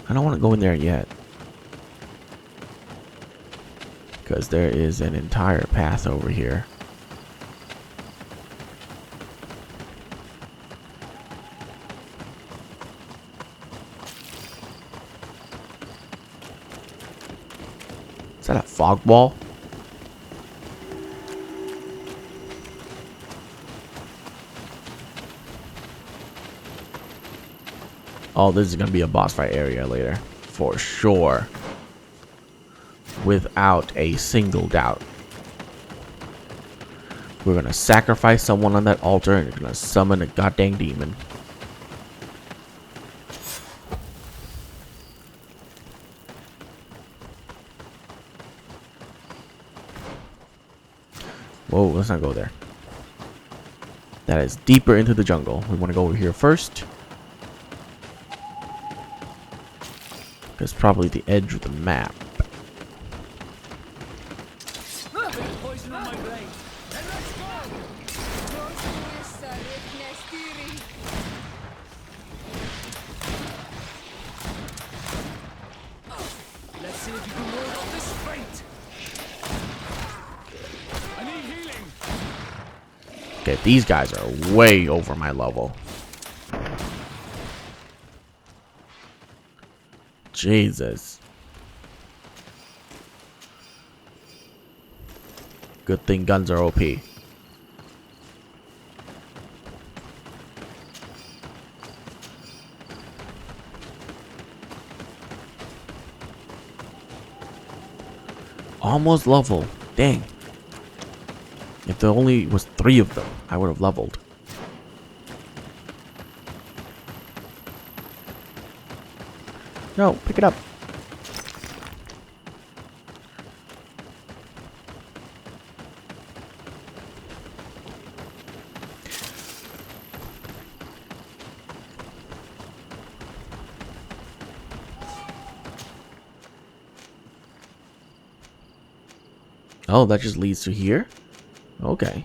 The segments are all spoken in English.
I don't want to go in there yet. Because there is an entire path over here. Is that a fog ball? Oh, this is going to be a boss fight area later. For sure. Without a single doubt. We're going to sacrifice someone on that altar and we're going to summon a goddamn demon. Whoa, let's not go there. That is deeper into the jungle. We want to go over here first. It's probably the edge of the map. Let's see if you can ward off this fate. I need healing. Okay, these guys are way over my level. Jesus. Good thing guns are OP. Almost level. Dang. If there only was 3 of them, I would have leveled. No, pick it up. Oh, that just leads to here? Okay.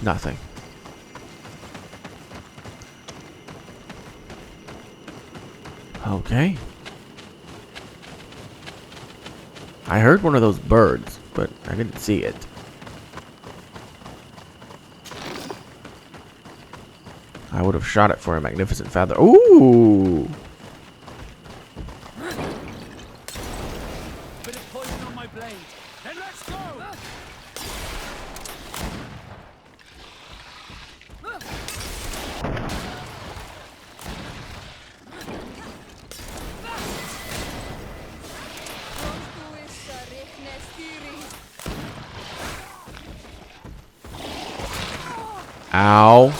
Nothing. Okay. I heard one of those birds, but I didn't see it. I would have shot it for a magnificent feather. Ooh! Bit of poison on my blade. Then let's go. Ow.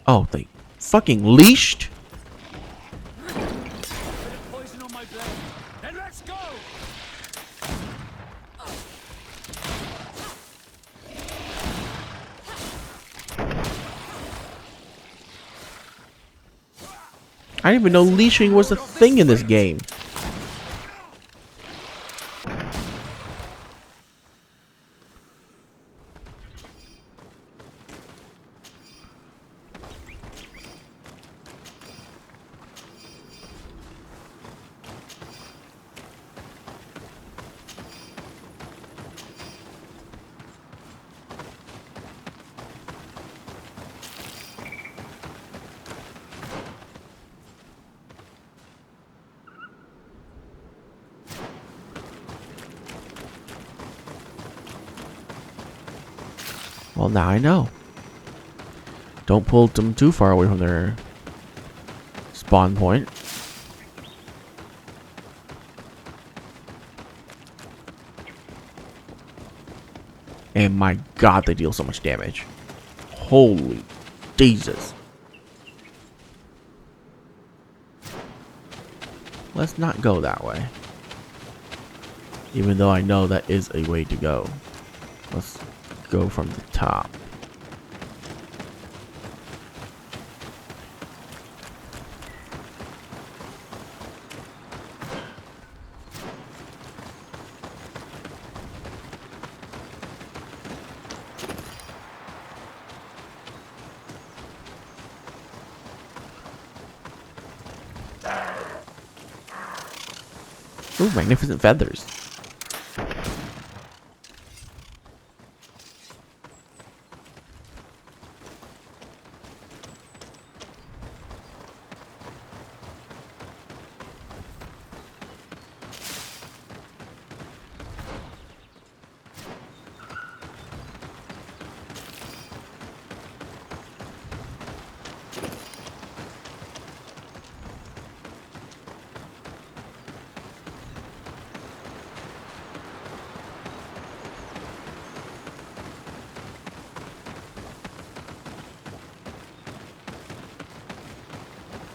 Oh, they fucking leashed? Bit of poison on my blade. Then let's go. I didn't even know leashing was a thing in this game. Well, now I know. Don't pull them too far away from their spawn point. And my god, they deal so much damage. Holy Jesus. let's not go that way. Even though I know that is a way to go. Let's go from the top. Ooh, magnificent feathers.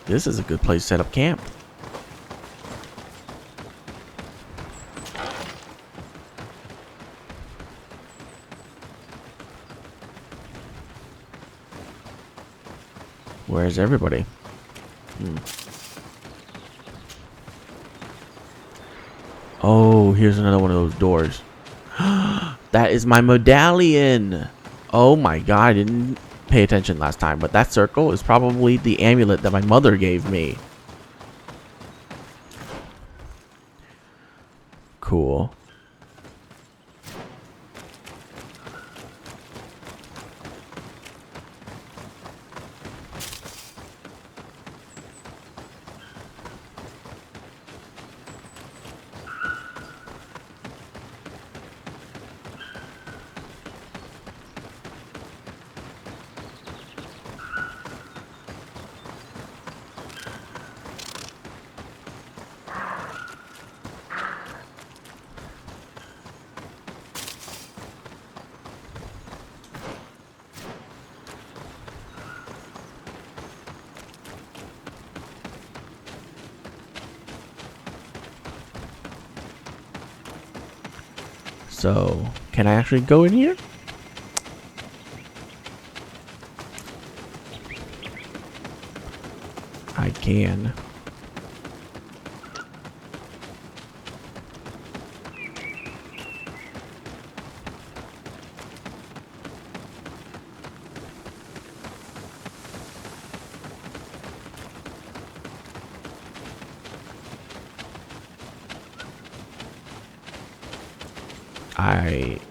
This is a good place to set up camp. Where's everybody? Oh, here's another one of those doors. That is my medallion. Oh my god, I didn't pay attention last time, but that circle is probably the amulet that my mother gave me. Cool. So, can I actually go in here? I can.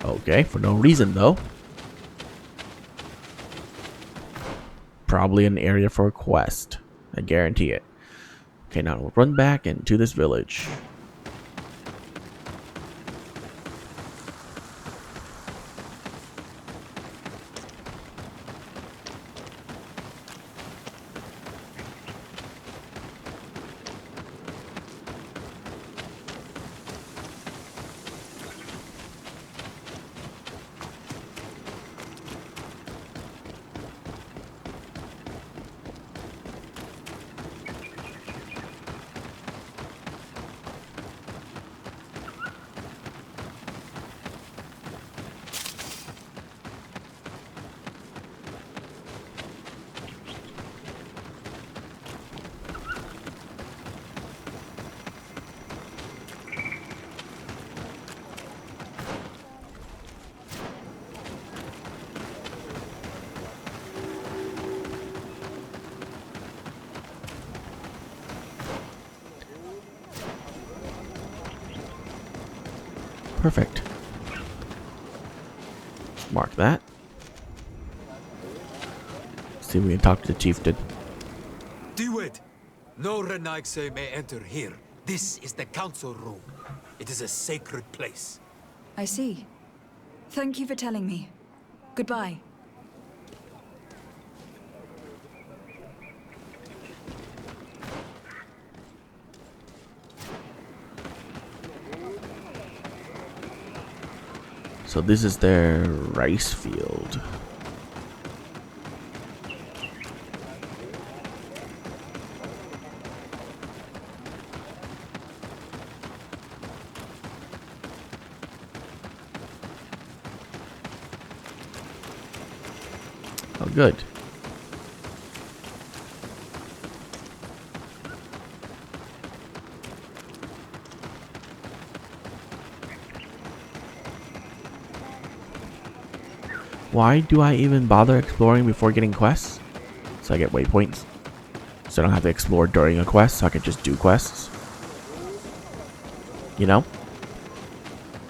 Okay, for no reason though. Probably an area for a quest. I guarantee it. Okay, now we'll run back into this village. Perfect. Mark that. See if we can talk to the chieftain. Do it! No Renaigse may enter here. This is the council room. It is a sacred place. I see. Thank you for telling me. Goodbye. So this is their rice field. Oh, good. Why do I even bother exploring before getting quests? So I get waypoints. So I don't have to explore during a quest, so I can just do quests. You know?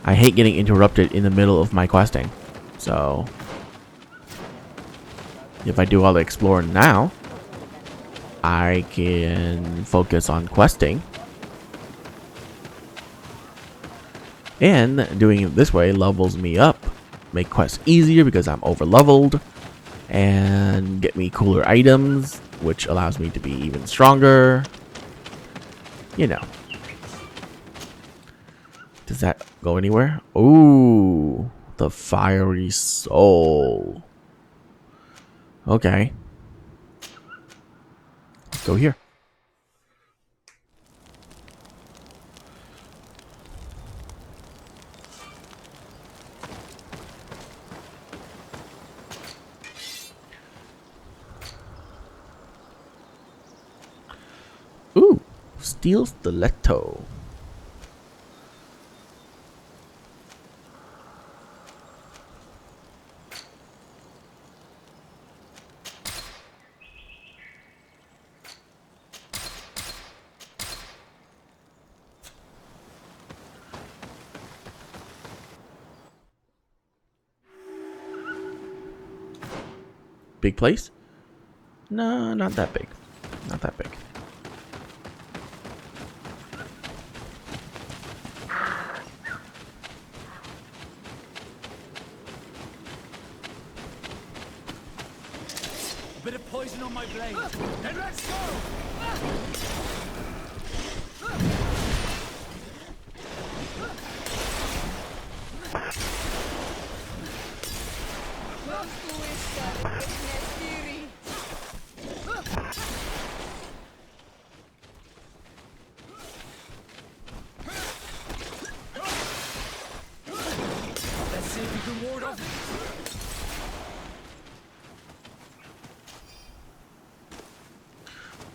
I hate getting interrupted in the middle of my questing. So if I do all the exploring now, I can focus on questing. And doing it this way levels me up. Make quests easier because I'm over leveled. And get me cooler items, which allows me to be even stronger. You know. Does that go anywhere? Ooh, the fiery soul. Okay. Let's go here. Ooh, steel stiletto. Big place? No, not that big. Not that big. A bit of poison on my blade. Then let's go! Let's see if we can ward off.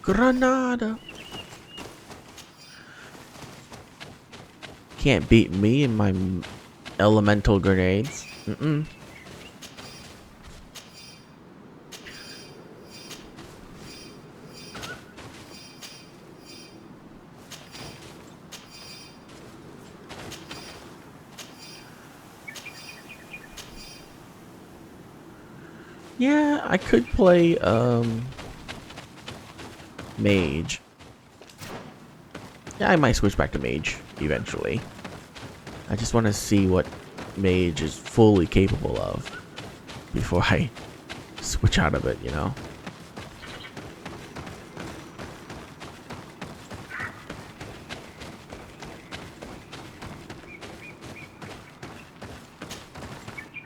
Granada. Can't beat me and my elemental grenades. Yeah, I could play mage. Yeah, I might switch back to mage eventually. I just want to see what mage is fully capable of before I switch out of it, you know?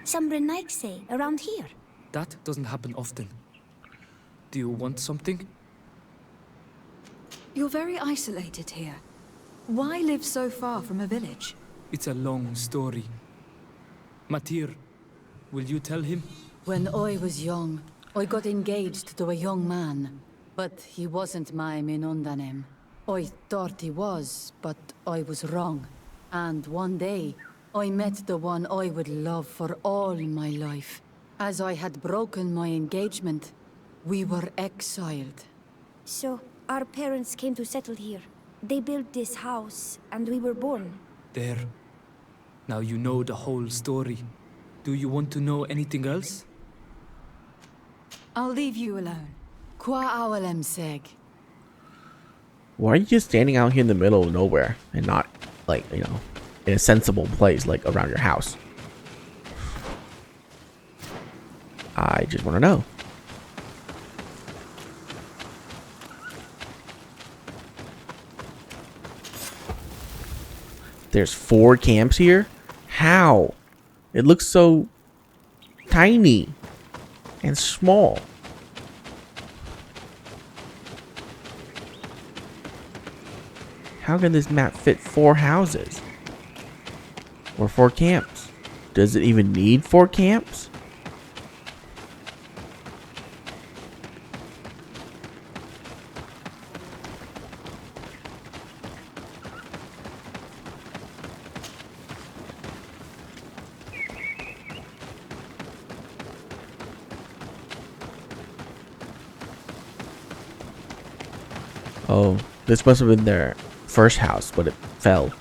Some Renaigse around here. That doesn't happen often. Do you want something? You're very isolated here. Why live so far from a village? It's a long story. Matir, will you tell him? When I was young, I got engaged to a young man, but he wasn't my Minundanem. I thought he was, but I was wrong. And one day, I met the one I would love for all my life. As I had broken my engagement, we were exiled. So, our parents came to settle here. They built this house, and we were born. There. Now you know the whole story. Do you want to know anything else? I'll leave you alone. Qua awalem seg. Why are you just standing out here in the middle of nowhere and not, like, you know, in a sensible place, like around your house? I just want to know. There's 4 camps here? How? It looks so tiny and small. How can this map fit 4 houses? Or 4 camps? Does it even need 4 camps? Oh, this must have been their first house, but it fell.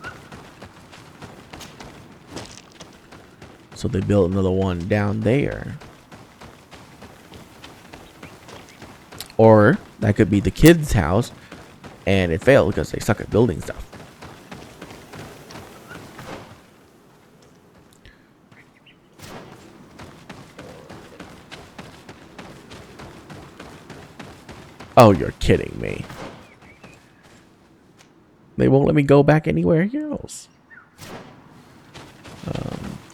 So they built another one down there. Or that could be the kids' house and it failed because they suck at building stuff. Oh, you're kidding me. They won't let me go back anywhere else.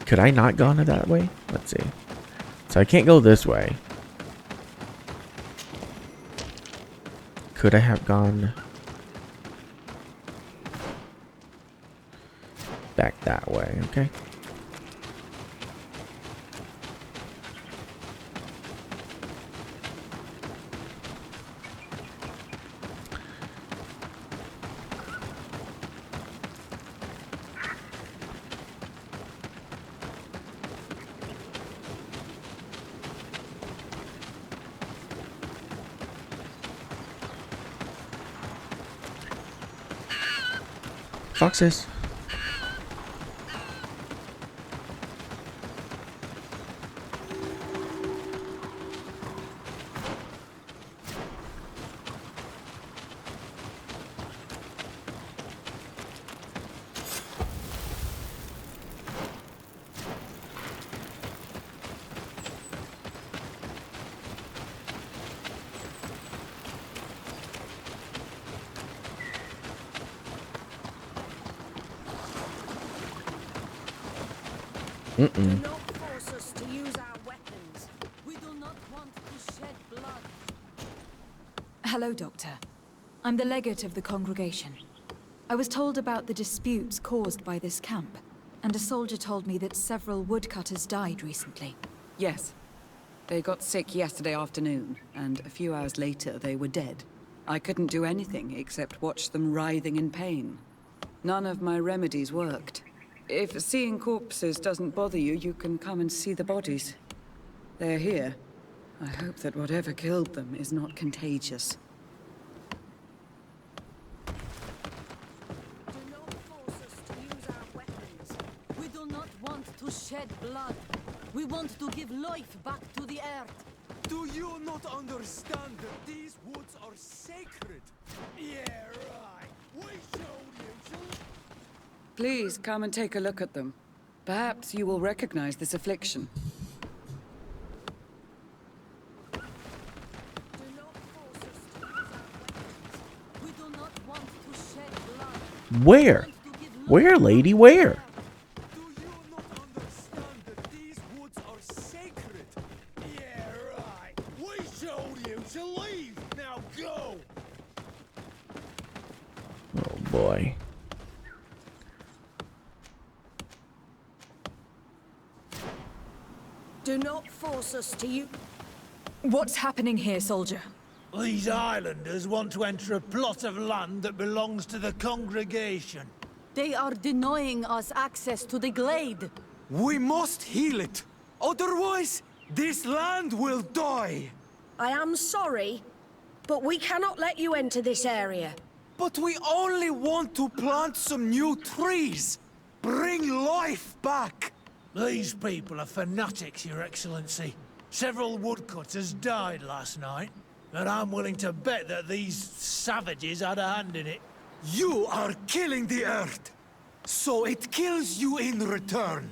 Could I not gone that way? Let's see. So I can't go this way. Could I have gone back that way? Okay. Foxes. Do not force us to use our weapons. We do not want to shed blood. Hello, Doctor. I'm the legate of the congregation. I was told about the disputes caused by this camp, and a soldier told me that several woodcutters died recently. Yes. They got sick yesterday afternoon, and a few hours later they were dead. I couldn't do anything except watch them writhing in pain. None of my remedies worked. If seeing corpses doesn't bother you, you can come and see the bodies. They're here. I hope that whatever killed them is not contagious. Do not force us to use our weapons. We do not want to shed blood. We want to give life back to the earth. Do you not understand that these woods are sacred? Yeah, right. We showed you to... Please come and take a look at them. Perhaps you will recognize this affliction. Do not force us to use our weapons. We do not want to shed blood. Where? Where, lady? Where? Do you not understand that these woods are sacred? Yeah, right. We showed you to leave. Now go. Oh boy. Do not force us to use... What's happening here, soldier? These islanders want to enter a plot of land that belongs to the congregation. They are denying us access to the glade. We must heal it. Otherwise, this land will die. I am sorry, but we cannot let you enter this area. But we only want to plant some new trees. Bring life back. These people are fanatics, Your Excellency. Several woodcutters died last night, and I'm willing to bet that these savages had a hand in it. You are killing the earth, so it kills you in return.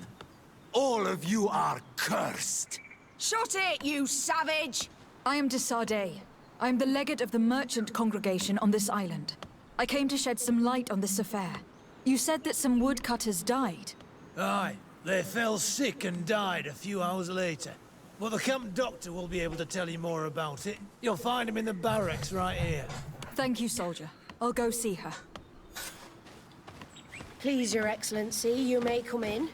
All of you are cursed. Shut it, you savage! I am de Sardet. I am the legate of the merchant congregation on this island. I came to shed some light on this affair. You said that some woodcutters died. Aye, they fell sick and died a few hours later. Well, the camp doctor will be able to tell you more about it. You'll find him in the barracks right here. Thank you, soldier. I'll go see her. Please, Your Excellency, you may come in.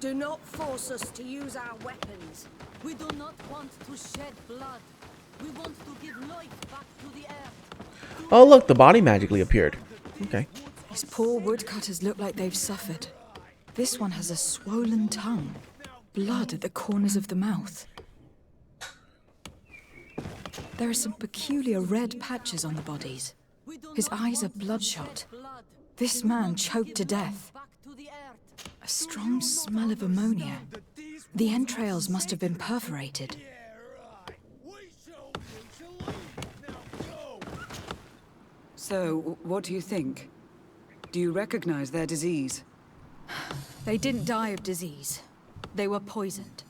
Do not force us to use our weapons. We do not want to shed blood. We want to give life back to the earth. Oh, look, the body magically appeared. Okay. These poor woodcutters look like they've suffered. This one has a swollen tongue. Blood at the corners of the mouth. There are some peculiar red patches on the bodies. His eyes are bloodshot. This man choked to death. A strong smell of ammonia. The entrails must have been perforated. So, what do you think? Do you recognize their disease? They didn't die of disease. They were poisoned.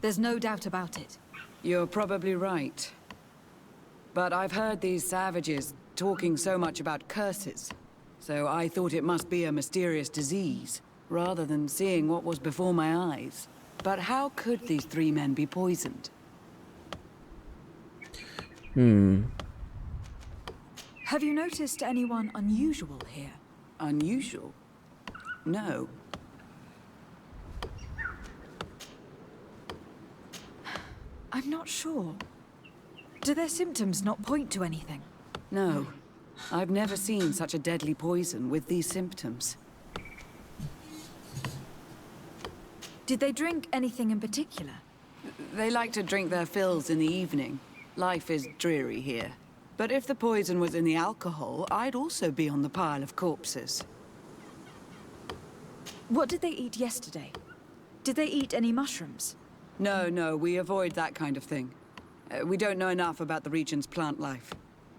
There's no doubt about it. You're probably right. But I've heard these savages talking so much about curses, so I thought it must be a mysterious disease, rather than seeing what was before my eyes. But how could these 3 men be poisoned? Have you noticed anyone unusual here? Unusual? No. I'm not sure. Do their symptoms not point to anything? No. I've never seen such a deadly poison with these symptoms. Did they drink anything in particular? They like to drink their fills in the evening. Life is dreary here. But if the poison was in the alcohol, I'd also be on the pile of corpses. What did they eat yesterday? Did they eat any mushrooms? No, we avoid that kind of thing. We don't know enough about the region's plant life.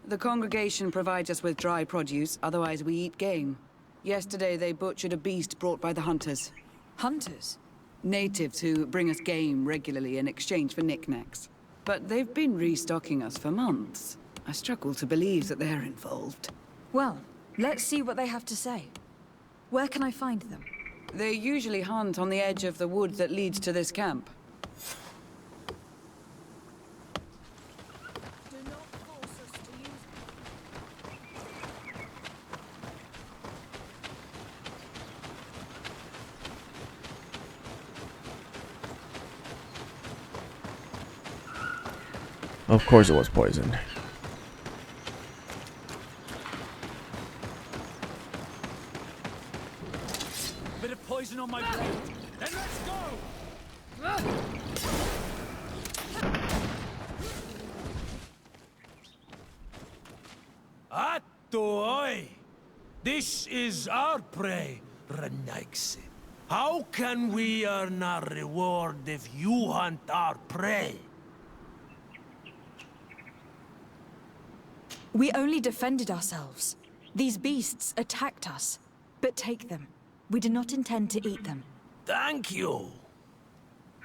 The congregation provides us with dry produce, otherwise we eat game. Yesterday they butchered a beast brought by the hunters. Hunters? Natives who bring us game regularly in exchange for knickknacks. But they've been restocking us for months. I struggle to believe that they're involved. Well, let's see what they have to say. Where can I find them? They usually hunt on the edge of the wood that leads to this camp. Of course it was poisoned. Bit of poison on my blade. Then let's go! Atoi! This is our prey, Renaiksi. How can we earn our reward if you hunt our prey? We only defended ourselves. These beasts attacked us. But take them. We do not intend to eat them. Thank you.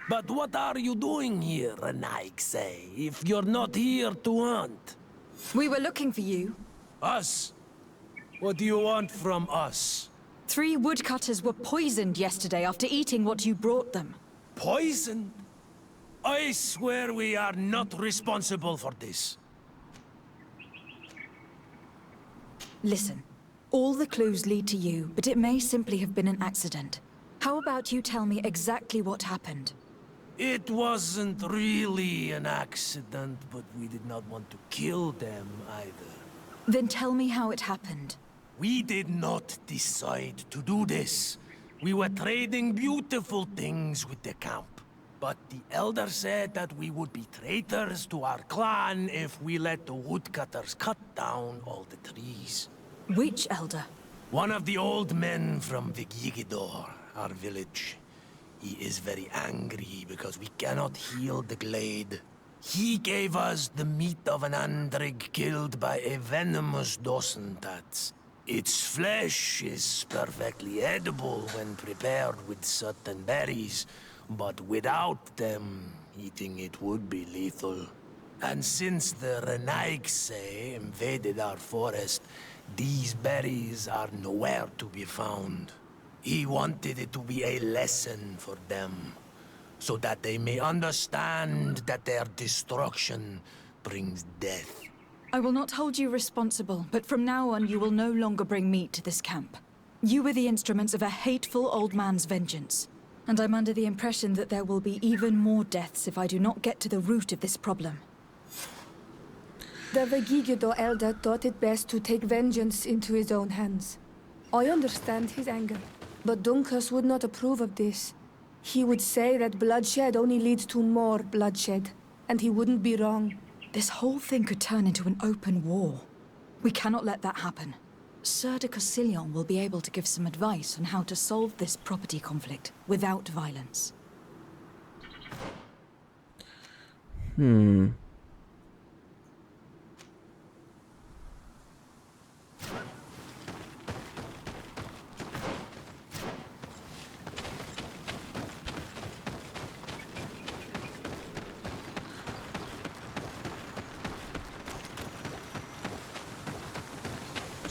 But what are you doing here, Renaiksi, if you're not here to hunt? We were looking for you. Us? What do you want from us? 3 woodcutters were poisoned yesterday after eating what you brought them. Poisoned? I swear we are not responsible for this. Listen, all the clues lead to you, but it may simply have been an accident. How about you tell me exactly what happened? It wasn't really an accident, but we did not want to kill them either. Then tell me how it happened. We did not decide to do this. We were trading beautiful things with the camp. But the elder said that we would be traitors to our clan if we let the woodcutters cut down all the trees. Which elder? One of the old men from Vigigidor, our village. He is very angry because we cannot heal the glade. He gave us the meat of an andrig killed by a venomous dosentats. Its flesh is perfectly edible when prepared with certain berries, but without them, eating it would be lethal. And since the Renaiksi invaded our forest, these berries are nowhere to be found. He wanted it to be a lesson for them, so that they may understand that their destruction brings death. I will not hold you responsible, but from now on you will no longer bring meat to this camp. You were the instruments of a hateful old man's vengeance, and I'm under the impression that there will be even more deaths if I do not get to the root of this problem. The Vegigido elder thought it best to take vengeance into his own hands. I understand his anger, but Dunkus would not approve of this. He would say that bloodshed only leads to more bloodshed, and he wouldn't be wrong. This whole thing could turn into an open war. We cannot let that happen. Sir de Cassillon will be able to give some advice on how to solve this property conflict without violence.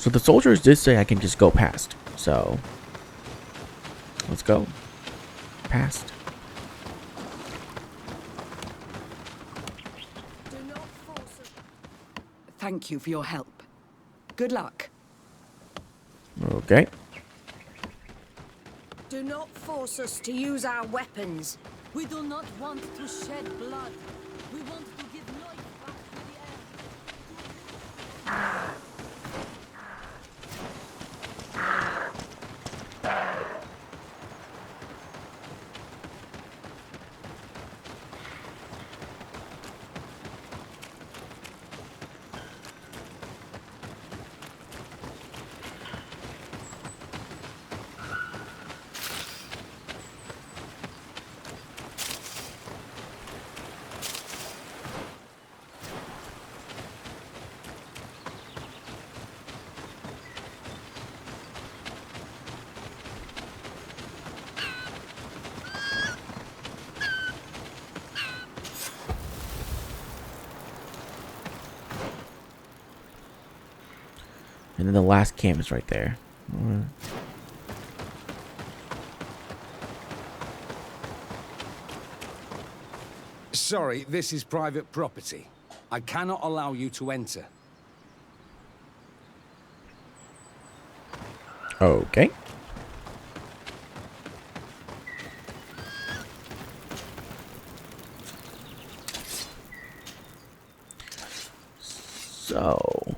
So the soldiers did say I can just go past. So let's go. Past. Thank you for your help. Good luck. Okay. Do not force us to use our weapons. We do not want to shed blood. We want to give life back to the air. And then the last camp is right there. Sorry, this is private property. I cannot allow you to enter. Okay. So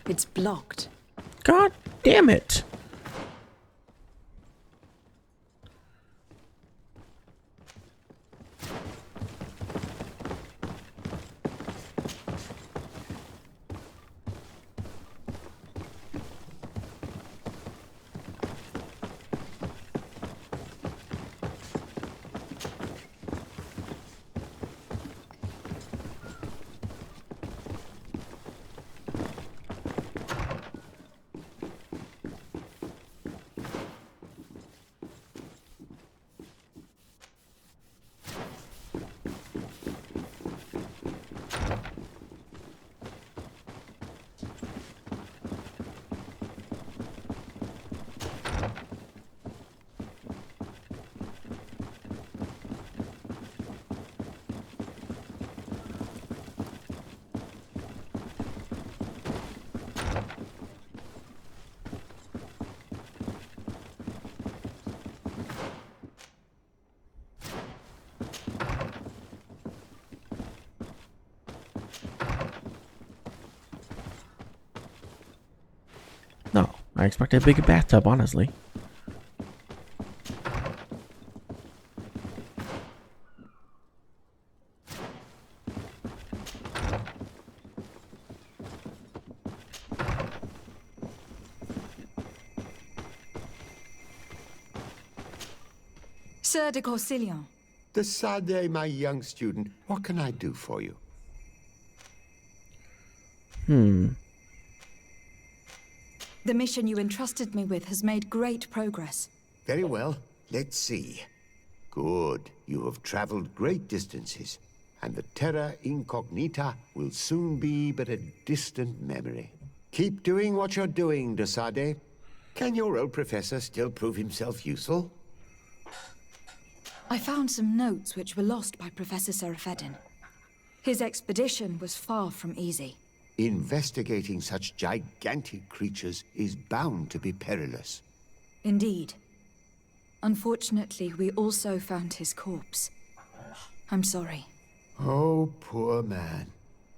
It's blocked. God damn it. I expected a bigger bathtub, honestly. Sir de Corsilion. Decidez, my young student, what can I do for you? The mission you entrusted me with has made great progress. Very well. Let's see. Good. You have traveled great distances, and the terra incognita will soon be but a distant memory. Keep doing what you're doing, de Sade. Can your old professor still prove himself useful? I found some notes which were lost by Professor Seraphedin. His expedition was far from easy. Investigating such gigantic creatures is bound to be perilous. Indeed. Unfortunately, we also found his corpse. I'm sorry. Oh, poor man.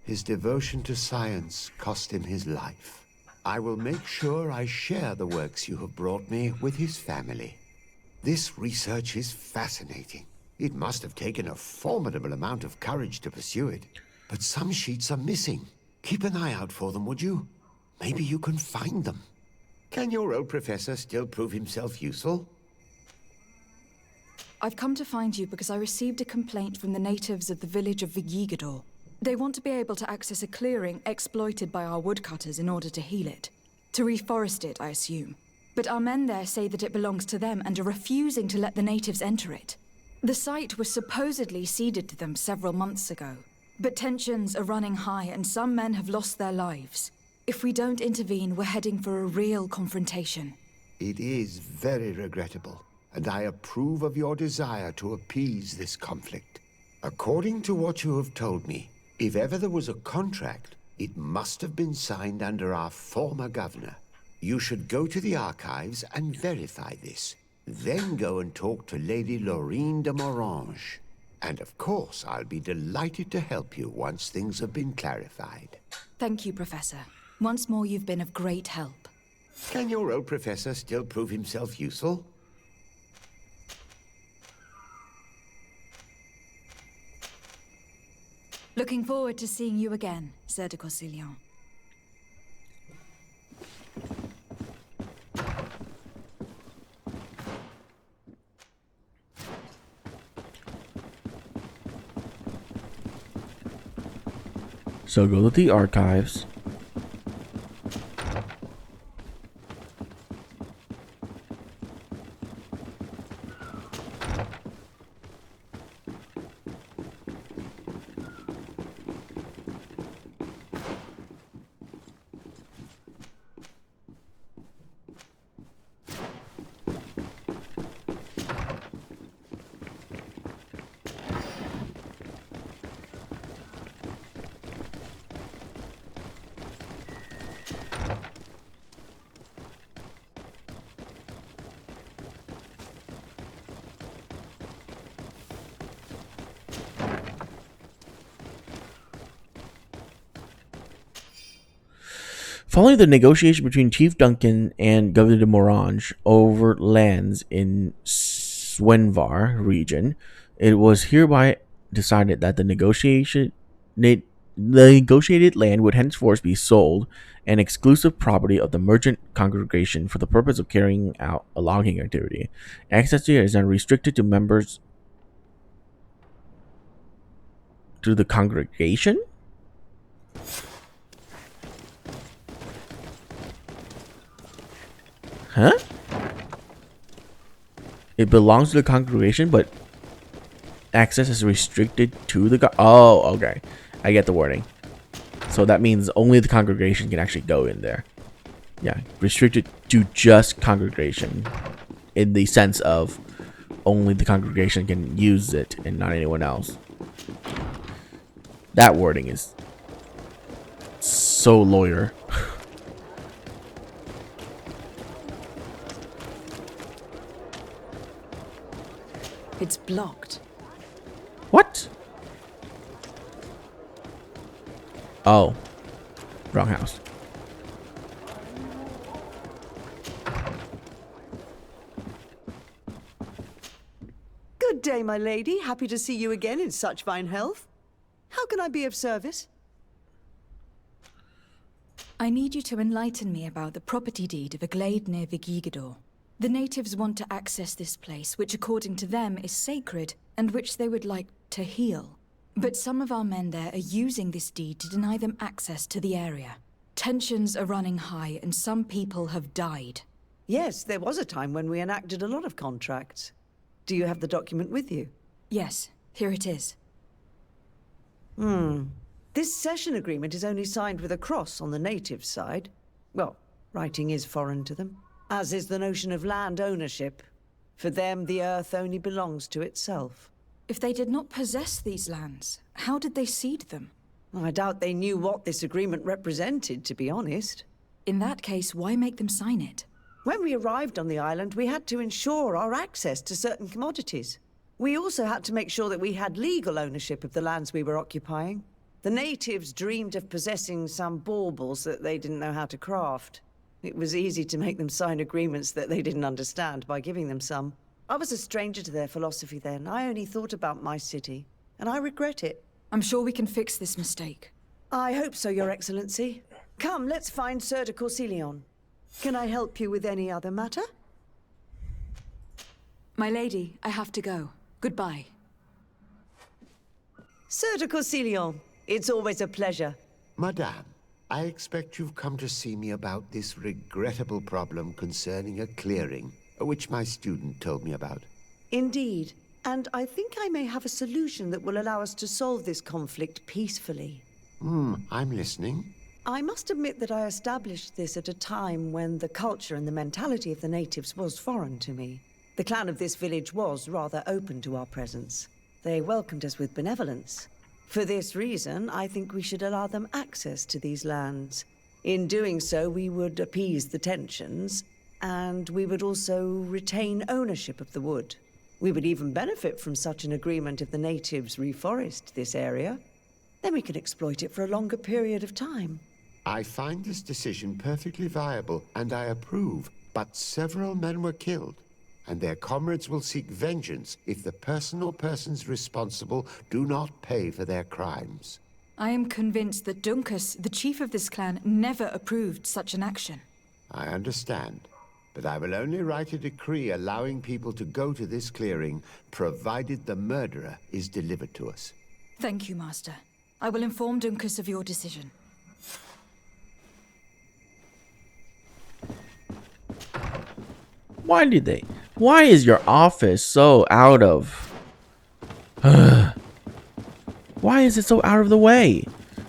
His devotion to science cost him his life. I will make sure I share the works you have brought me with his family. This research is fascinating. It must have taken a formidable amount of courage to pursue it. But some sheets are missing. Keep an eye out for them, would you? Maybe you can find them. Can your old professor still prove himself useful? I've come to find you because I received a complaint from the natives of the village of Vigigador. They want to be able to access a clearing exploited by our woodcutters in order to heal it. To reforest it, I assume. But our men there say that it belongs to them and are refusing to let the natives enter it. The site was supposedly ceded to them several months ago. But tensions are running high and some men have lost their lives. If we don't intervene, we're heading for a real confrontation. It is very regrettable, and I approve of your desire to appease this conflict. According to what you have told me, if ever there was a contract, it must have been signed under our former governor. You should go to the archives and verify this. Then go and talk to Lady Laurine de Morange. And of course, I'll be delighted to help you once things have been clarified. Thank you, Professor. Once more, you've been of great help. Can your old professor still prove himself useful? Looking forward to seeing you again, Sir de Corsilion. So go to the archives. Following the negotiation between Chief Duncan and Governor de Morange over lands in Swenvar region, it was hereby decided that the negotiated land would henceforth be sold and exclusive property of the merchant congregation for the purpose of carrying out a logging activity. Access to it is unrestricted to members to the congregation. Huh? It belongs to the congregation, but access is restricted to the oh, okay. I get the wording. So that means only the congregation can actually go in there. Yeah, restricted to just congregation. In the sense of only the congregation can use it and not anyone else. That wording is so lawyer. It's blocked. What? Oh. Wrong house. Good day, my lady. Happy to see you again in such fine health. How can I be of service? I need you to enlighten me about the property deed of a glade near Vigigidor. The natives want to access this place, which according to them is sacred, and which they would like to heal. But some of our men there are using this deed to deny them access to the area. Tensions are running high, and some people have died. Yes, there was a time when we enacted a lot of contracts. Do you have the document with you? Yes, here it is. This cession agreement is only signed with a cross on the native side. Well, writing is foreign to them, as is the notion of land ownership. For them, the earth only belongs to itself. If they did not possess these lands, how did they cede them? I doubt they knew what this agreement represented, to be honest. In that case, why make them sign it? When we arrived on the island, we had to ensure our access to certain commodities. We also had to make sure that we had legal ownership of the lands we were occupying. The natives dreamed of possessing some baubles that they didn't know how to craft. It was easy to make them sign agreements that they didn't understand by giving them some. I was a stranger to their philosophy then. I only thought about my city, and I regret it. I'm sure we can fix this mistake. I hope so, Your Excellency. Come, let's find Sir de Corsilion. Can I help you with any other matter? My lady, I have to go. Goodbye. Sir de Corsilion, it's always a pleasure. Madame, I expect you've come to see me about this regrettable problem concerning a clearing, which my student told me about. Indeed. And I think I may have a solution that will allow us to solve this conflict peacefully. I'm listening. I must admit that I established this at a time when the culture and the mentality of the natives was foreign to me. The clan of this village was rather open to our presence. They welcomed us with benevolence. For this reason, I think we should allow them access to these lands. In doing so, we would appease the tensions, and we would also retain ownership of the wood. We would even benefit from such an agreement if the natives reforest this area. Then we can exploit it for a longer period of time. I find this decision perfectly viable, and I approve, but several men were killed, and their comrades will seek vengeance if the person or persons responsible do not pay for their crimes. I am convinced that Dunkus, the chief of this clan, never approved such an action. I understand, but I will only write a decree allowing people to go to this clearing, provided the murderer is delivered to us. Thank you, Master. I will inform Dunkus of your decision. Why did they? Why is your office so out of... Why is it so out of the way?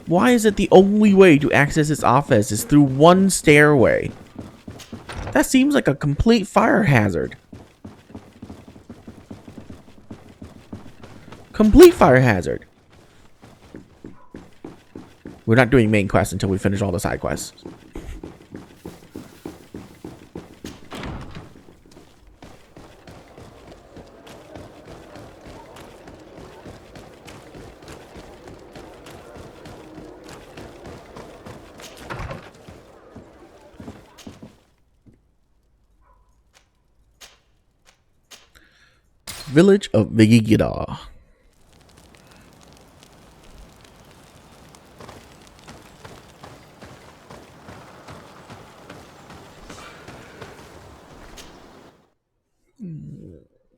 Why is it the only way to access this office is through one stairway? That seems like a complete fire hazard. Complete fire hazard. We're not doing main quests until we finish all the side quests. Village of Vigigidor.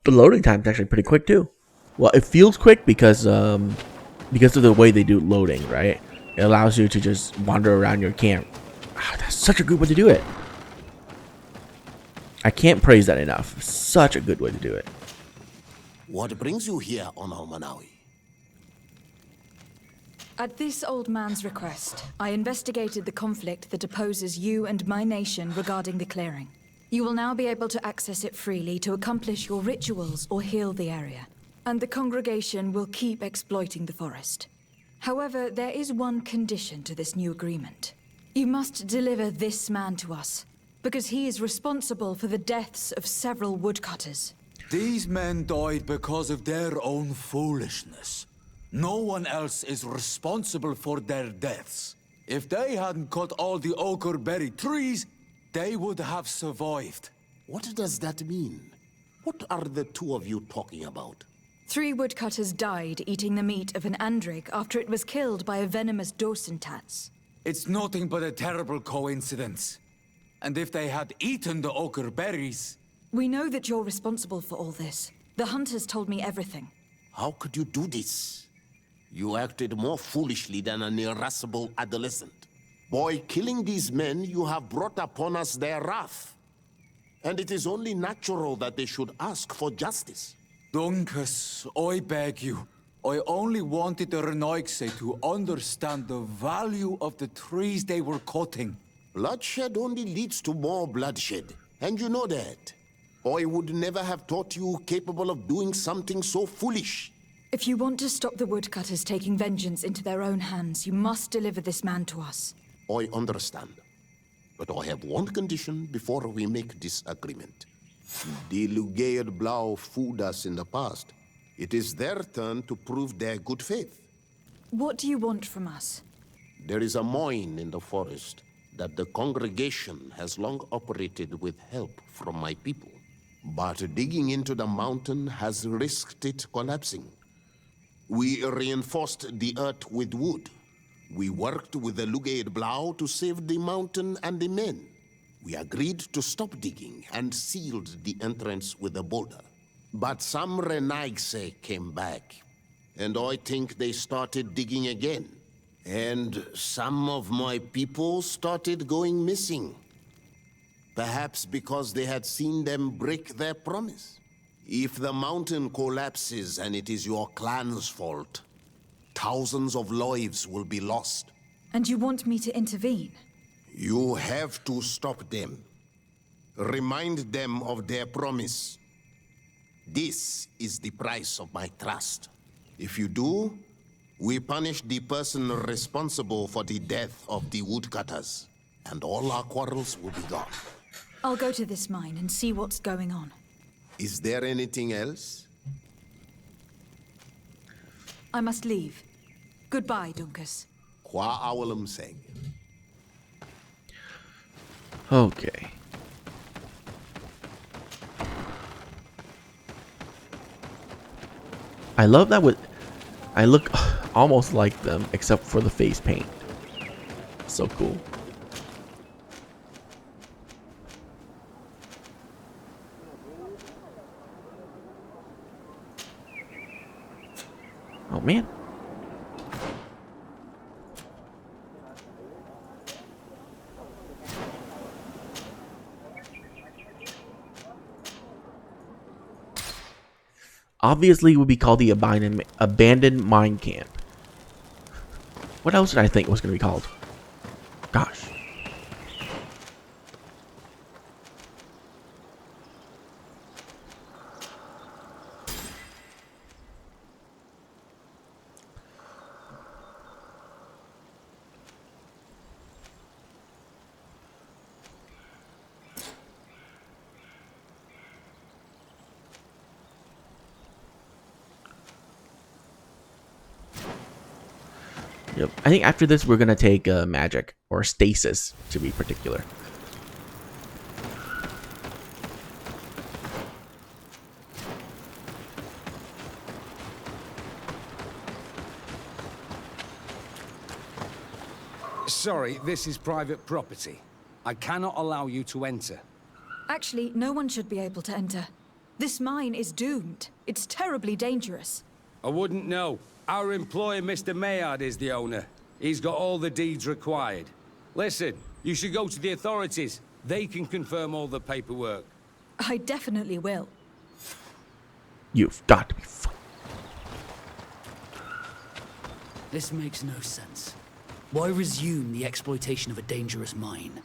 The loading time is actually pretty quick too. Well, it feels quick because of the way they do loading, right? It allows you to just wander around your camp. Oh, that's such a good way to do it. I can't praise that enough. Such a good way to do it. What brings you here on Manawi? At this old man's request, I investigated the conflict that opposes you and my nation regarding the clearing. You will now be able to access it freely to accomplish your rituals or heal the area. And the congregation will keep exploiting the forest. However, there is one condition to this new agreement. You must deliver this man to us, because he is responsible for the deaths of several woodcutters. These men died because of their own foolishness. No one else is responsible for their deaths. If they hadn't cut all the ochre-berry trees, they would have survived. What does that mean? What are the two of you talking about? 3 woodcutters died eating the meat of an andrig after it was killed by a venomous dosentats. It's nothing but a terrible coincidence. And if they had eaten the ochre berries... We know that you're responsible for all this. The hunters told me everything. How could you do this? You acted more foolishly than an irascible adolescent. By killing these men, you have brought upon us their wrath. And it is only natural that they should ask for justice. Dunkus, I beg you. I only wanted the Renoixe to understand the value of the trees they were cutting. Bloodshed only leads to more bloodshed, and you know that. I would never have thought you capable of doing something so foolish. If you want to stop the woodcutters taking vengeance into their own hands, you must deliver this man to us. I understand. But I have one condition before we make this agreement. The Lugaid Blau fooled us in the past. It is their turn to prove their good faith. What do you want from us? There is a mine in the forest that the congregation has long operated with help from my people. But digging into the mountain has risked it collapsing. We reinforced the earth with wood. We worked with the Lugaid Blau to save the mountain and the men. We agreed to stop digging and sealed the entrance with a boulder. But some Renoixe came back, and I think they started digging again. And some of my people started going missing. Perhaps because they had seen them break their promise. If the mountain collapses and it is your clan's fault, thousands of lives will be lost. And you want me to intervene? You have to stop them. Remind them of their promise. This is the price of my trust. If you do, we punish the person responsible for the death of the woodcutters, and all our quarrels will be gone. I'll go to this mine and see what's going on. Is there anything else? I must leave. Goodbye, Dunkus. Qua awalum seg. Okay. I love that I look almost like them except for the face paint. So cool. Oh man. Obviously, it would be called the abandoned mine camp. What else did I think it was going to be called? Gosh. Yep. I think after this we're gonna take magic or stasis to be particular. Sorry, this is private property. I cannot allow you to enter. Actually, no one should be able to enter. This mine is doomed. It's terribly dangerous. I wouldn't know. Our employer, Mr. Maillard, is the owner. He's got all the deeds required. Listen, you should go to the authorities. They can confirm all the paperwork. I definitely will. You've got to be fun. This makes no sense. Why resume the exploitation of a dangerous mine?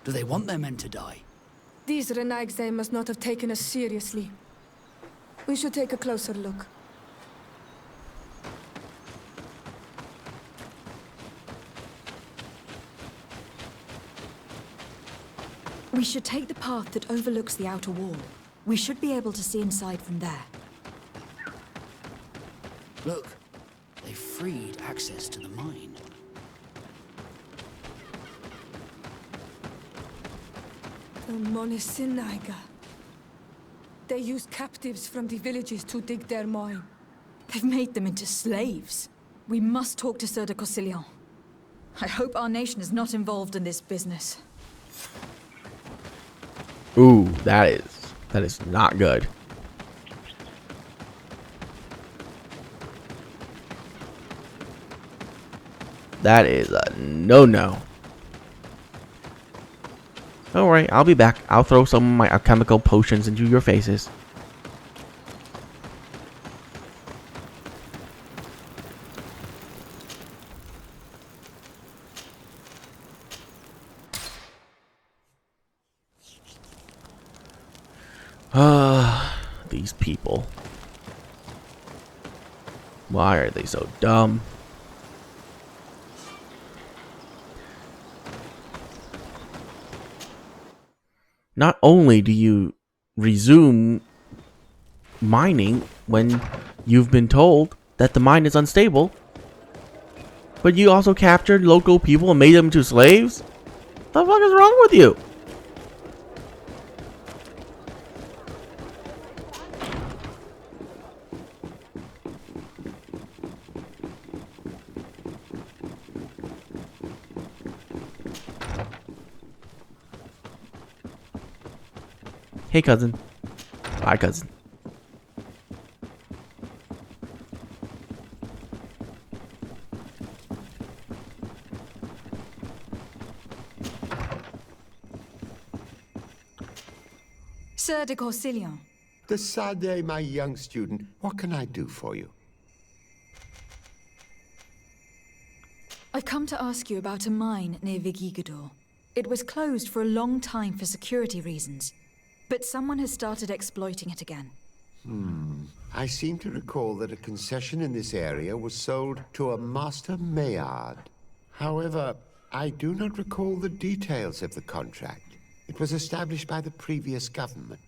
Do they want their men to die? These Renoixe must not have taken us seriously. We should take a closer look. We should take the path that overlooks the outer wall. We should be able to see inside from there. Look, they freed access to the mine. The Monisinaga. They use captives from the villages to dig their mine. They've made them into slaves. We must talk to Sir de Corsillon. I hope our nation is not involved in this business. Ooh, that is not good. That is a no-no. Don't worry, I'll be back. I'll throw some of my alchemical potions into your faces. These people. Why are they so dumb? Not only do you resume mining when you've been told that the mine is unstable, but you also captured local people and made them into slaves? What the fuck is wrong with you? Hey, cousin. Bye, cousin. Sir de Corsillon. Decidez, my young student. What can I do for you? I've come to ask you about a mine near Vigigador. It was closed for a long time for security reasons, but someone has started exploiting it again. I seem to recall that a concession in this area was sold to a Master Maillard. However, I do not recall the details of the contract. It was established by the previous government.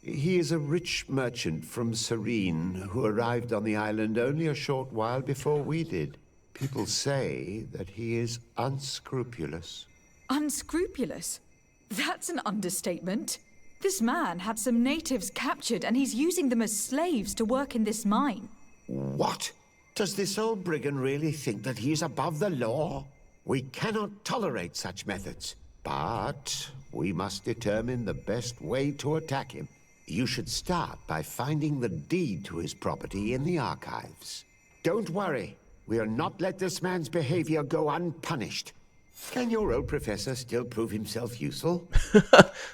He is a rich merchant from Serene who arrived on the island only a short while before we did. People say that he is unscrupulous. Unscrupulous? That's an understatement. This man had some natives captured and he's using them as slaves to work in this mine. What? Does this old brigand really think that he is above the law? We cannot tolerate such methods, but we must determine the best way to attack him. You should start by finding the deed to his property in the archives. Don't worry, we'll not let this man's behavior go unpunished. Can your old professor still prove himself useful?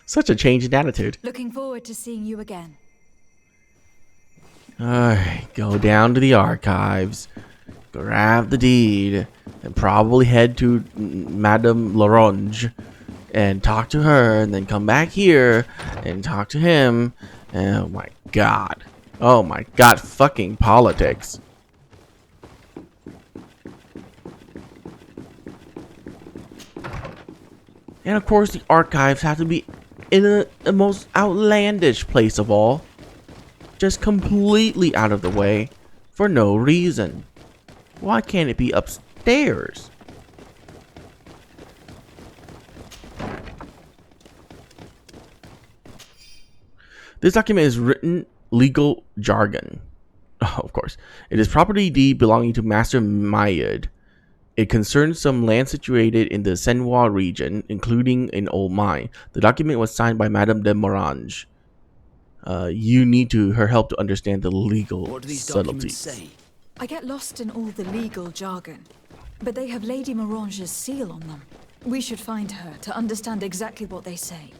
Such a change in attitude. Looking forward to seeing you again. Alright, go down to the archives, grab the deed, and probably head to Madame Laronge and talk to her, and then come back here and talk to him. Oh my god. Oh my god, fucking politics. And of course the archives have to be in the most outlandish place of all. Just completely out of the way for no reason. Why can't it be upstairs? This document is written legal jargon. Oh, of course. It is property deed belonging to Master Maillard. It concerns some land situated in the Senois region, including an old mine. The document was signed by Madame de Morange. You need her help to understand the legal What do these subtleties. documents say? I get lost in all the legal jargon, but they have Lady Morange's seal on them. We should find her to understand exactly what they say.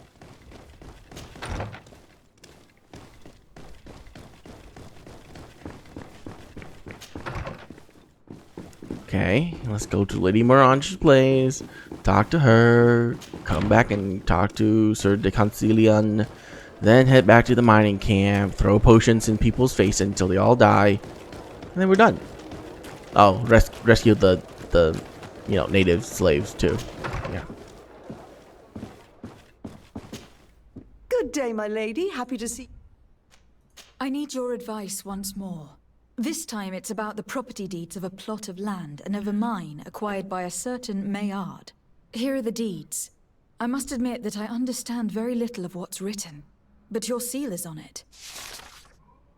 Okay, let's go to Lady Morange's place, talk to her, come back and talk to Sir de Corsillon, then head back to the mining camp, throw potions in people's faces until they all die, and then we're done. Oh, rescue the native slaves too. Yeah. Good day, my lady. Happy to see... I need your advice once more. This time it's about the property deeds of a plot of land and of a mine acquired by a certain Maillard. Here are the deeds. I must admit that I understand very little of what's written, but your seal is on it.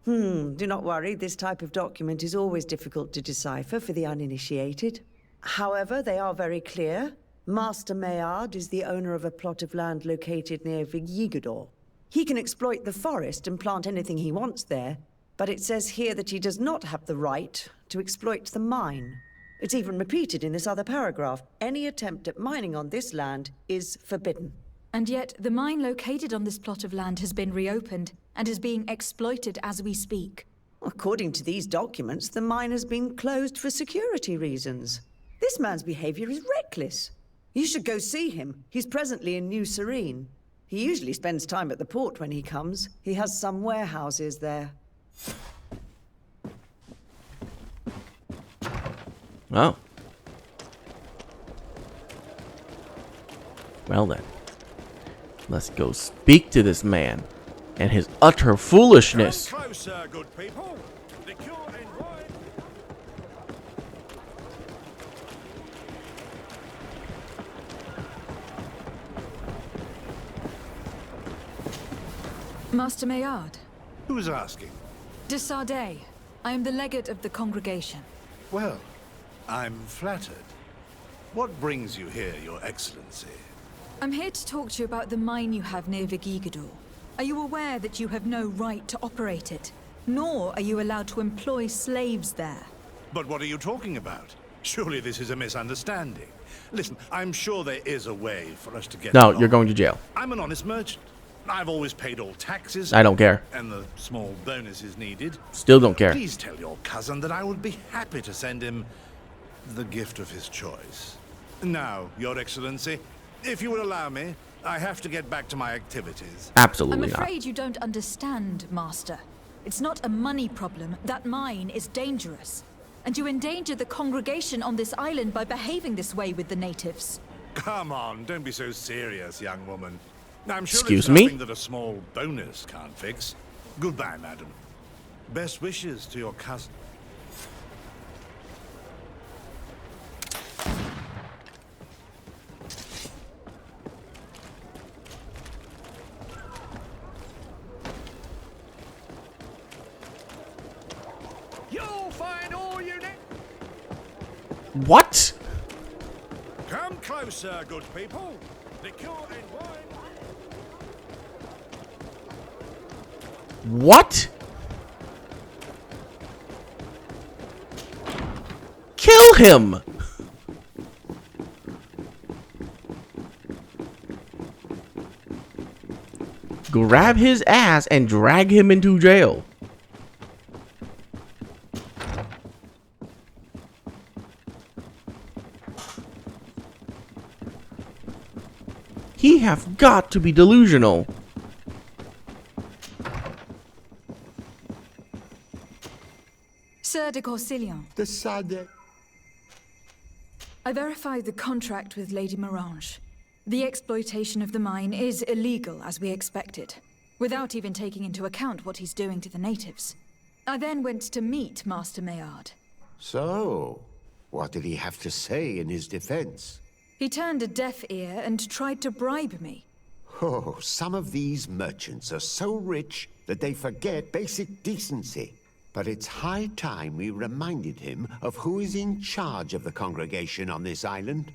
Do not worry, this type of document is always difficult to decipher for the uninitiated. However, they are very clear. Master Maillard is the owner of a plot of land located near Vigigador. He can exploit the forest and plant anything he wants there, but it says here that he does not have the right to exploit the mine. It's even repeated in this other paragraph. Any attempt at mining on this land is forbidden. And yet, the mine located on this plot of land has been reopened and is being exploited as we speak. According to these documents, the mine has been closed for security reasons. This man's behavior is reckless. You should go see him. He's presently in New Serene. He usually spends time at the port when he comes. He has some warehouses there. Oh. Well then. Let's go speak to this man and his utter foolishness. Come closer, good people. The cure in wine. Master Maillard. Who's asking? De Sardet. I am the legate of the congregation. Well, I'm flattered. What brings you here, Your Excellency? I'm here to talk to you about the mine you have near Vigigador. Are you aware that you have no right to operate it? Nor are you allowed to employ slaves there. But what are you talking about? Surely this is a misunderstanding. Listen, I'm sure there is a way for us to get No, along. you're going to jail. I'm an honest merchant. I've always paid all taxes. I don't care. And the small bonuses needed. Still don't care. Please tell your cousin that I would be happy to send him the gift of his choice. Now, Your Excellency, if you would allow me, I have to get back to my activities. Absolutely I'm afraid you don't understand, Master. It's not a money problem. That mine is dangerous. And you endanger the congregation on this island by behaving this way with the natives. Come on, don't be so serious, young woman. I'm sure Excuse it's me? nothing that a small bonus can't fix. Goodbye, madam. Best wishes to your cousin. You'll find all you need. What? Come closer, good people. The cure in wine. What? Kill him! Grab his ass and drag him into jail. He have got to be delusional. Sir de Corsilion. The Sardet. I verified the contract with Lady Morange. The exploitation of the mine is illegal, as we expected, without even taking into account what he's doing to the natives. I then went to meet Master Maillard. So, what did he have to say in his defense? He turned a deaf ear and tried to bribe me. Oh, some of these merchants are so rich that they forget basic decency. But it's high time we reminded him of who is in charge of the congregation on this island.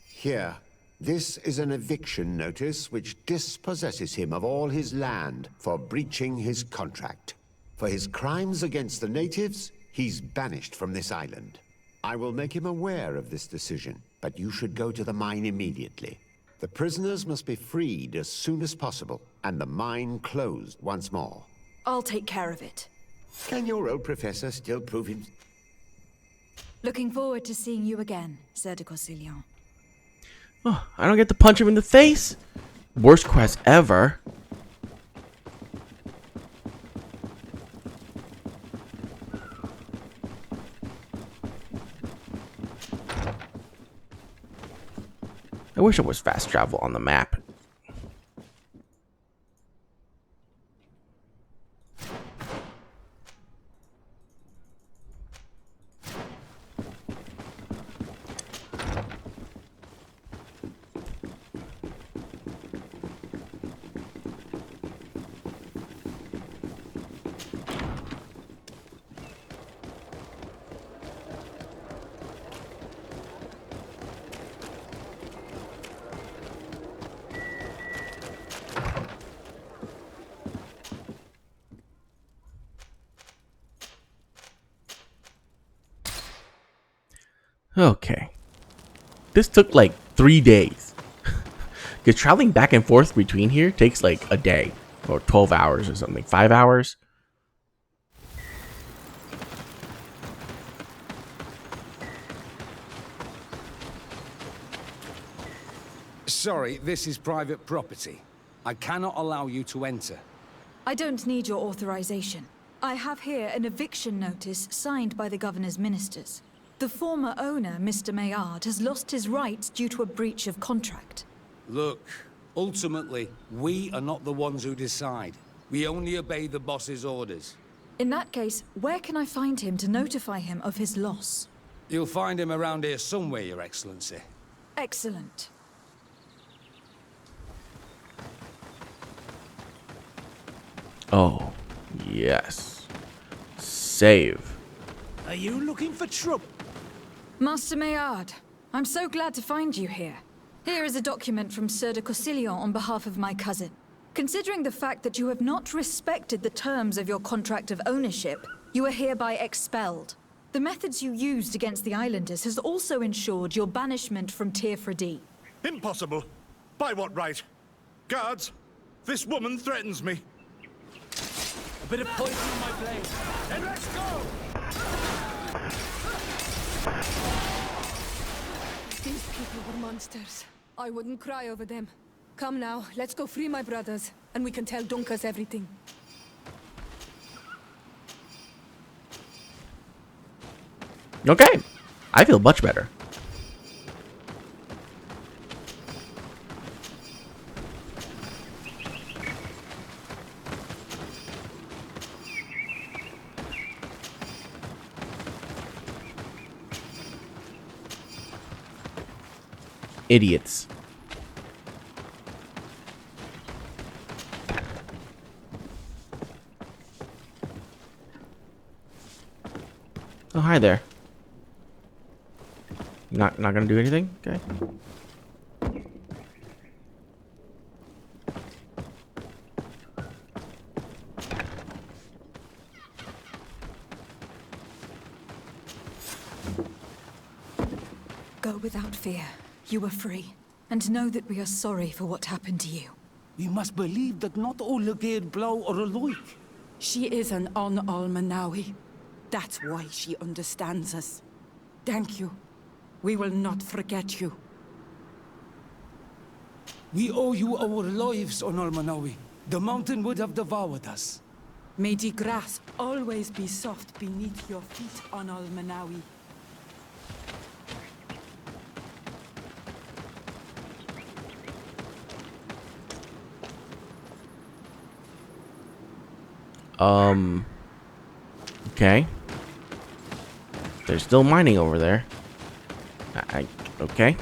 Here, this is an eviction notice which dispossesses him of all his land for breaching his contract. For his crimes against the natives, he's banished from this island. I will make him aware of this decision, but you should go to the mine immediately. The prisoners must be freed as soon as possible, and the mine closed once more. I'll take care of it. Can your old professor still prove him? Looking forward to seeing you again, Sir de Corsilion. Oh, I don't get to punch him in the face? Worst quest ever. I wish it was fast travel on the map. Okay. This took like 3 days. Because traveling back and forth between here takes like a day. Or 12 hours or something. 5 hours. Sorry, this is private property. I cannot allow you to enter. I don't need your authorization. I have here an eviction notice signed by the governor's ministers. The former owner, Mr. Maillard, has lost his rights due to a breach of contract. Look, ultimately, we are not the ones who decide. We only obey the boss's orders. In that case, where can I find him to notify him of his loss? You'll find him around here somewhere, Your Excellency. Excellent. Oh, yes. Save. Are you looking for trouble? Master Maillard, I'm so glad to find you here. Here is a document from Sieur de Cossillon on behalf of my cousin. Considering the fact that you have not respected the terms of your contract of ownership, you are hereby expelled. The methods you used against the islanders has also ensured your banishment from Tirfredi. Impossible. By what right? Guards, this woman threatens me. A bit of poison on my blade. Then let's go! These people were monsters. I wouldn't cry over them. Come now, let's go free my brothers, and we can tell Dunkas everything. Okay. I feel much better. Idiots. Oh, hi there. Not gonna do anything? Okay. Go without fear. You are free. And know that we are sorry for what happened to you. We must believe that not all Legate Blow are alike. She is an Almanawi. That's why she understands us. Thank you. We will not forget you. We owe you our lives on Almanawi. The mountain would have devoured us. May the grass always be soft beneath your feet on Almanawi. Okay. There's still mining over there. Okay.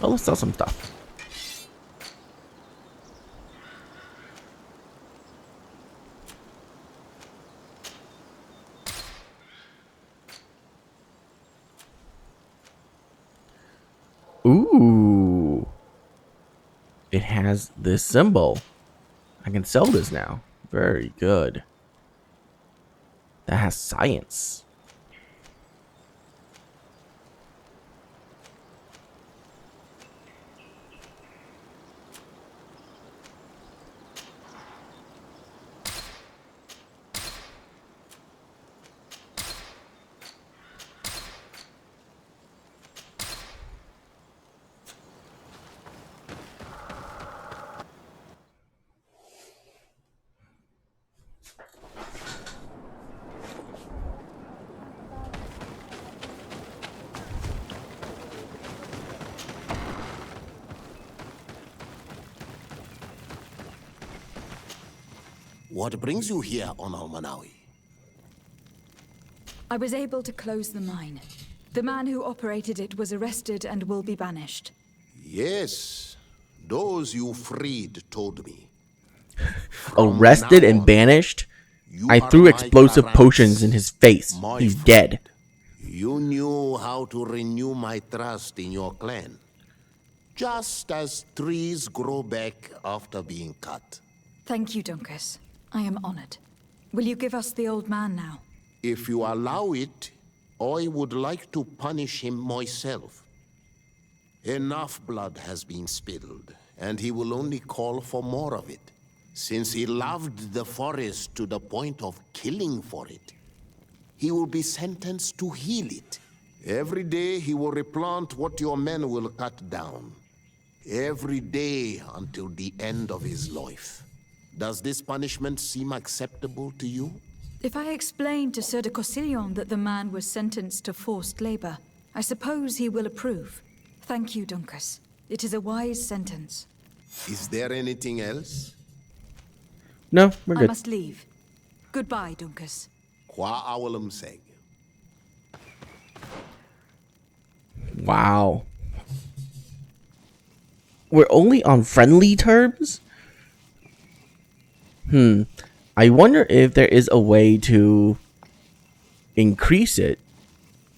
Oh, let's sell some stuff. Ooh. It has this symbol. I can sell this now. Very good. That has science. What brings you here on Almanawi? I was able to close the mine. The man who operated it was arrested and will be banished. Yes, those you freed told me. Arrested and banished? I threw explosive potions in his face. He's dead. You knew how to renew my trust in your clan. Just as trees grow back after being cut. Thank you, Dunkus. I am honored. Will you give us the old man now? If you allow it, I would like to punish him myself. Enough blood has been spilled, and he will only call for more of it. Since he loved the forest to the point of killing for it, he will be sentenced to heal it. Every day he will replant what your men will cut down. Every day until the end of his life. Does this punishment seem acceptable to you? If I explain to Sir de Cossillon that the man was sentenced to forced labor, I suppose he will approve. Thank you, Dunkus. It is a wise sentence. Is there anything else? No, we're good. I must leave. Goodbye, Dunkus. Qua awalum seg. Wow. We're only on friendly terms? I wonder if there is a way to increase it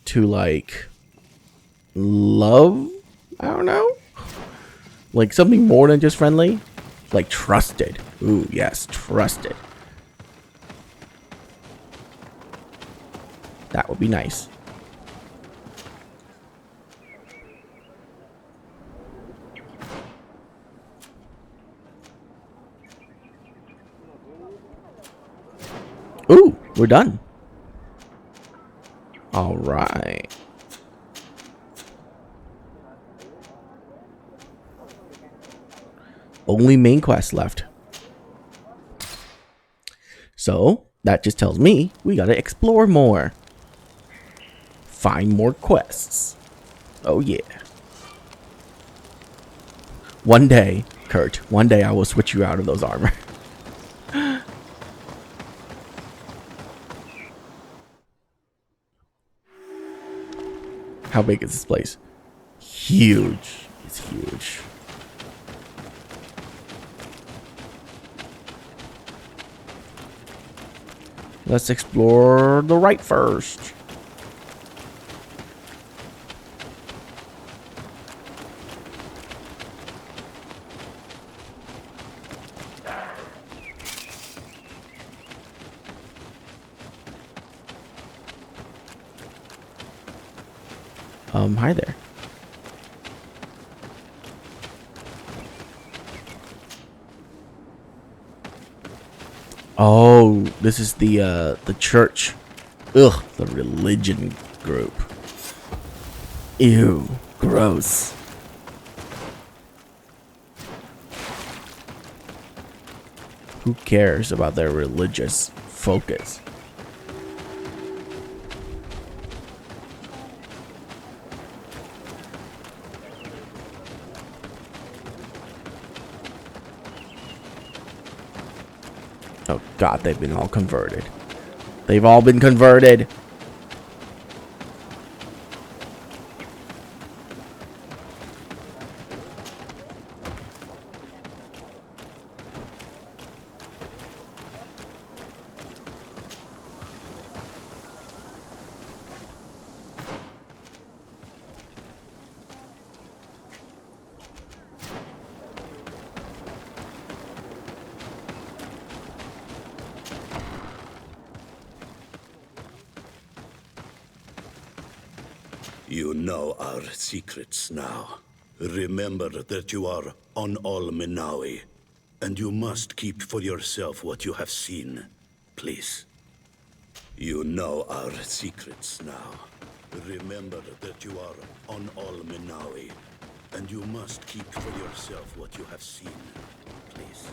to, like, love? I don't know. Like something more than just friendly? Like trusted. Ooh, yes, trusted. That would be nice. Ooh, we're done. All right. Only main quest left. So, that just tells me we gotta explore more. Find more quests. Oh yeah. One day, Kurt, one day I will switch you out of those armor. How big is this place? Huge. It's huge. Let's explore the right first. Hi there. Oh, this is the church. Ugh, the religion group. Ew, gross. Who cares about their religious focus? Oh god, they've been all converted. They've all been converted. You know our secrets now. Remember that you are on all Menawi, and you must keep for yourself what you have seen. Please. You know our secrets now. Remember that you are on all Menawi, and you must keep for yourself what you have seen. Please.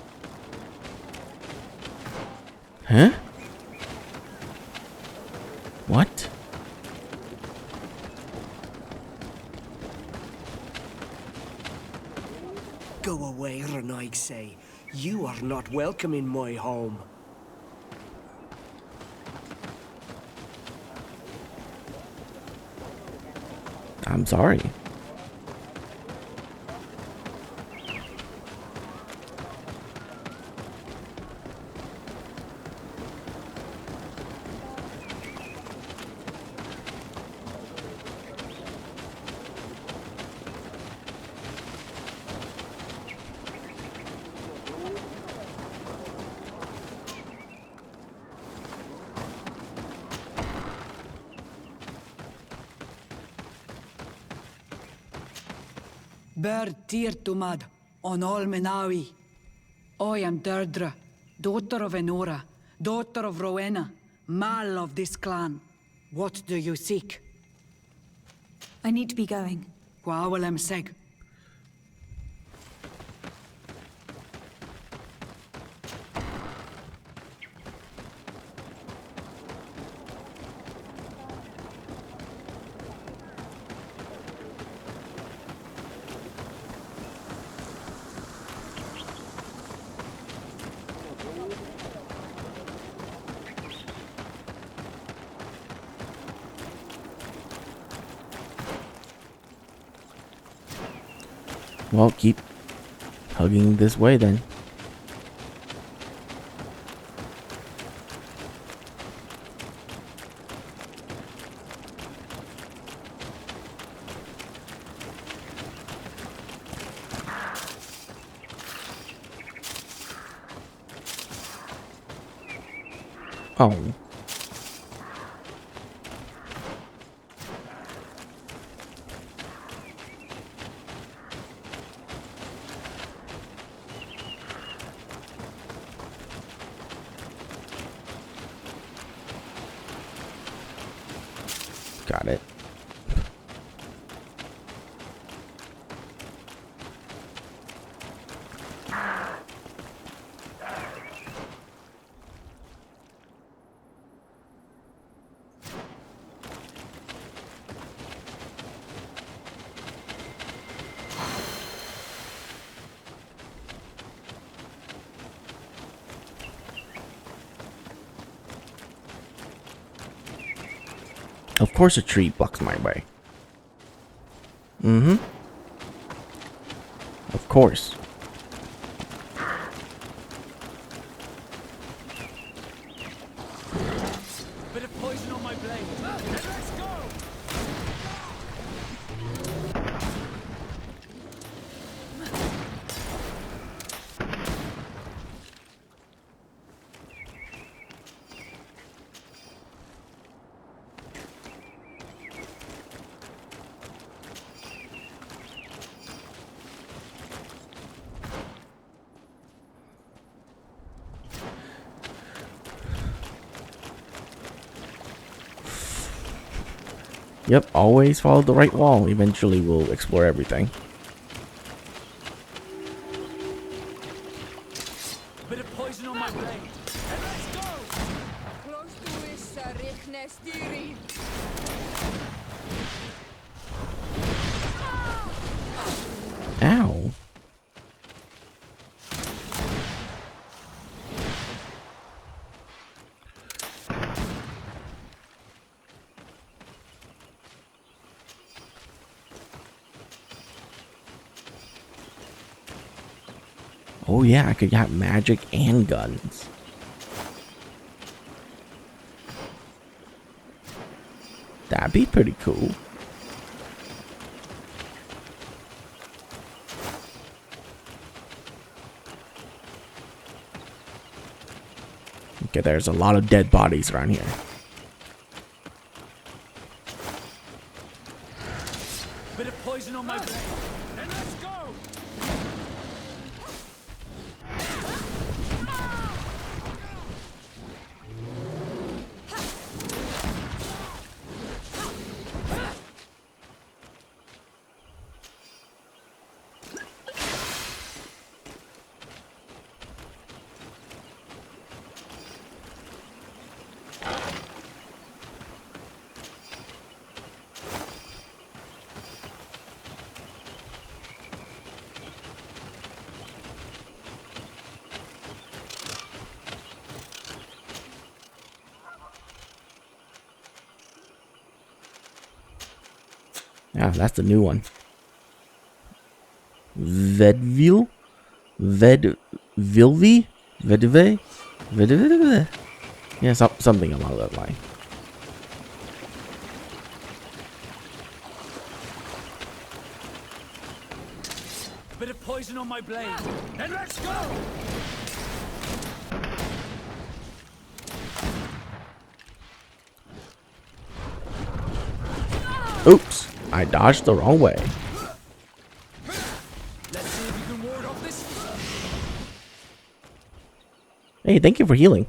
Huh? What? Go away, Renaig say. You are not welcome in my home. I'm sorry. Ber Tirtumad on Almenawi. I am Deirdre, daughter of Enora, daughter of Rowena, mal of this clan. What do you seek? I need to be going. Gwawalem seg. Well, keep hugging this way then. Oh. Got it. Of course a tree blocks my way. Mm-hmm. Of course. Bit of poison on my blade. Let's go! Yep, always follow the right wall. Eventually we'll explore everything. Bit of poison on my blade. Let's go! Ow. Oh yeah, I could have magic and guns. That'd be pretty cool. Okay, there's a lot of dead bodies around here. Bit of poison on my blade. And let's go! Ah, that's the new one. Vedvil? Vedvilvi? Vedve? Vedve? Yeah, something along that line. Bit of poison on my blade. Then let's go! Oops, I dodged the wrong way. Let's see if you can ward off this. Hey, thank you for healing.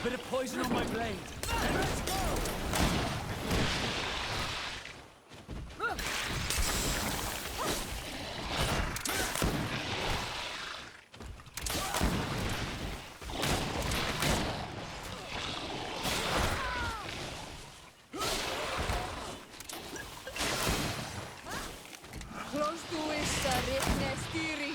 Bit of poison on my blade. Then let's go! Close to is Nestiri.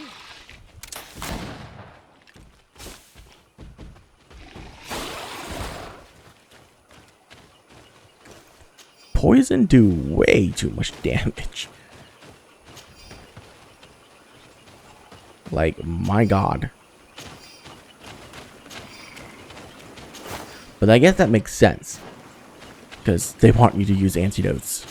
Poison do way too much damage. Like, my god. But I guess that makes sense. Because they want you to use antidotes.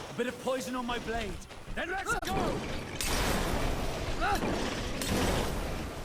A bit of poison on my blade. Then let's go!